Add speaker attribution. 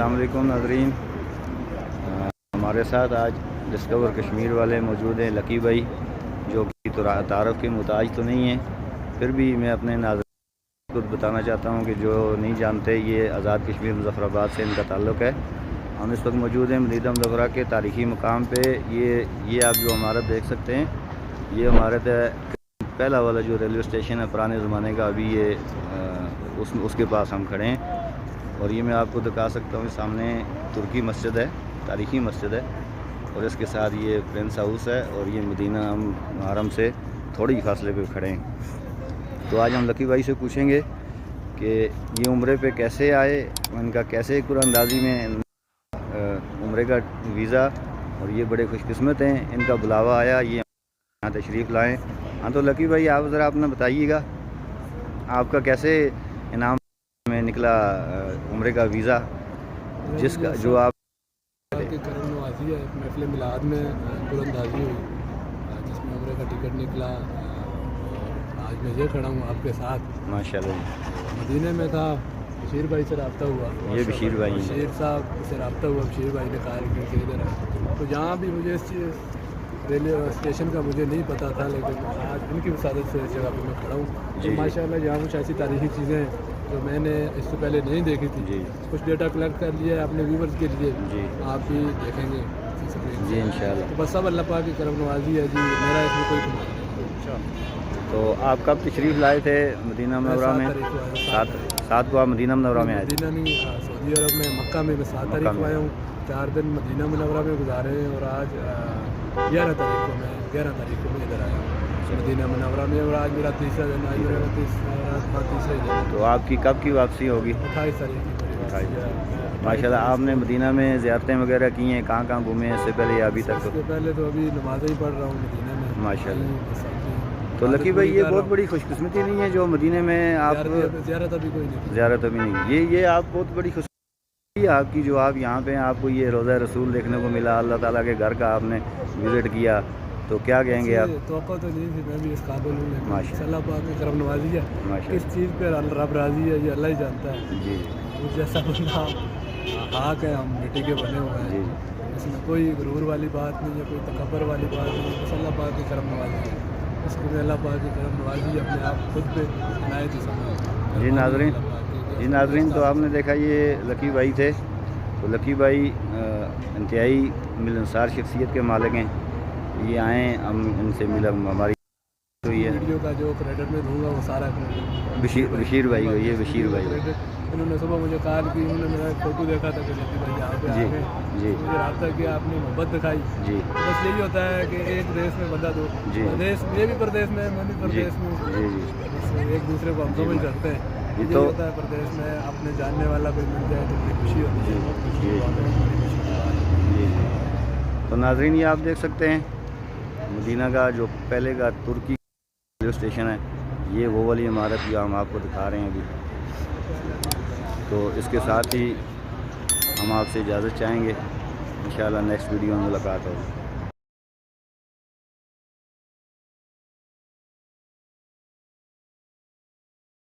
Speaker 1: अस्सलाम वालेकुम नाज़रीन। हमारे साथ आज डिस्कवर कश्मीर वाले मौजूद हैं, लकी भाई, जो कि तारफ़ के मुताज तो नहीं हैं, फिर भी मैं अपने नाज़रीन को बताना चाहता हूं कि जो नहीं जानते, ये आज़ाद कश्मीर मुज़फ़्फ़राबाद से इनका ताल्लुक़ है। हम इस वक्त मौजूद हैं मदीना मुनव्वरा के तारीख़ी मकाम पे। ये आप जो इमारत देख सकते हैं, ये इमारत है पहला वाला जो रेलवे स्टेशन है पुराने ज़माने का। अभी ये उसके पास हम खड़े हैं और ये मैं आपको दिखा सकता हूँ। सामने तुर्की मस्जिद है, तारीख़ी मस्जिद है, और इसके साथ ये प्रिंस हाउस है, और ये मदीना हरम से थोड़ी फासले पे खड़े हैं। तो आज हम लकी भाई से पूछेंगे कि ये उम्रे पे कैसे आए, इनका कैसे कुरानंदाज़ी में उम्रे का वीज़ा, और ये बड़े खुशकिस्मत हैं, इनका बुलावा आया, ये यहाँ तशरीफ़ लाएँ। हाँ, तो लकी भाई आप ज़रा अपना बताइएगा, आपका कैसे इनाम में निकला उम्रे का वीज़ा, जिसका जो आप
Speaker 2: करम नवाज़ी है। महफ़िल मिलाद में कुरानंदाज़ी हुई, जिसमें उम्रे का टिकट निकला। आज मैं ये खड़ा हूँ आपके साथ
Speaker 1: माशाल्लाह।
Speaker 2: मदीने में था, बशीर भाई से रब्ता हुआ।
Speaker 1: ये बशीर भाई,
Speaker 2: बशीर साहब से रब्ता हुआ, बशीर भाई ने कहा कि इधर है। तो जहाँ भी मुझे इस रेलवे स्टेशन का मुझे नहीं पता था, लेकिन आज उनकी वसादत से इस जगह पर मैं खड़ा हूँ। तो माशाल्लाह यहाँ कुछ ऐसी तारीख़ी चीज़ें हैं जो मैंने इससे पहले नहीं देखी थी। कुछ डेटा कलेक्ट कर लिया है अपने व्यूवर्स के लिए, आप भी देखेंगे
Speaker 1: जी इंशाल्लाह।
Speaker 2: तो बस सब अल्लाह पाक की करम नवाज़ी है जी, मेरा इसमें कोई कमाल नहीं।
Speaker 1: तो आप कब तशरीफ़ लाए थे मदीना मुनव्वरा में? 7 को आप मदीना मुनव्वरा में आए थे?
Speaker 2: मदीना नहीं, सऊदी अरब में मक्का में मैं 7 तारीख को आया हूँ। 4 दिन मदीना मुनव्वरा में गुजारे हैं, और आज 11 तारीख को मैं इधर आया हूँ मदीना मुनव्वरा में, और आज मेरा तीसरा दिन, आज मेरा तीसरा दिन।
Speaker 1: तो आपकी कब की वापसी होगी?
Speaker 2: 28 तारीख की।
Speaker 1: माशाल्लाह, आपने मदीना में ज़ियारतें वगैरह की हैं, कहाँ कहाँ घूमे हैं इससे पहले या अभी तक?
Speaker 2: इससे पहले तो अभी नमाज़ें ही पढ़ रहा हूँ मदीना में
Speaker 1: माशाल्लाह। तो लकी भाई, ये बहुत बड़ी खुशकिस्मती नहीं है जो मदीने में आप
Speaker 2: ज़ियारत अभी कोई नहीं,
Speaker 1: ज़ियारत अभी नहीं, ये आप बहुत बड़ी खुशकिस्मती है आपकी जो आप यहाँ पे हैं, आपको ये रोज़ा रसूल देखने को मिला, अल्लाह ताला के घर का आपने विज़िट किया, तो क्या कहेंगे आप?
Speaker 2: तोक़ा तो नहीं थी, मैं भी इस काबिल हूँ, माशाअल्लाह पाक की करम नवाज़ी है। किस चीज़ पे रब राज़ी है ये अल्लाह ही जानता है जी। जैसा बंदा हाक है, हम मिट्टी के बने हुए हैं, इसमें कोई गुरूर वाली बात नहीं है, कोई तकब्बर वाली बात नहीं है, बस अल्लाह पाक की करम नवाज़ी है। इसमें अल्लाह पाक की करम नवाज़ी अपने आप खुद पे इनायत ही समझ।
Speaker 1: जी नाज़रीन, तो आपने देखा ये लकी भाई थे। तो लकी भाई इंतहाई मिलनसार शख्सियत के मालिक हैं। ये आए, हम इनसे मिला, हमारी तो ये
Speaker 2: वीडियो का जो क्रेडिट में दूंगा वो सारा क्रेडिट
Speaker 1: बशीर भाई को, ये बशीर भाई
Speaker 2: इन्होंने सुबह मुझे कॉल की, उन्होंने मेरा फ़ोटो देखा था कि लकी भाई यहाँ पे
Speaker 1: जी
Speaker 2: आए,
Speaker 1: जी
Speaker 2: मुझे रब्ता किया, आपने मोहब्बत दिखाई जी। बस यही होता है कि एक देश में बंदा दो प्रदेश, ये भी प्रदेश में, मैं भी प्रदेश में, जी एक दूसरे को हम समझ करते हैं। ये तो होता है प्रदेश में, अपने जानने वाला कोई मिल जाए तो बड़ी खुशी होती है, बहुत खुशी होती है।
Speaker 1: तो नाज़रीन, ये आप देख सकते हैं मदीना का जो पहले का तुर्की रेलवे स्टेशन है, ये वो वाली इमारत जो हम आपको दिखा रहे हैं अभी। तो इसके साथ ही हम आपसे इजाज़त चाहेंगे, इंशाअल्लाह नेक्स्ट वीडियो में मुलाकात होगी।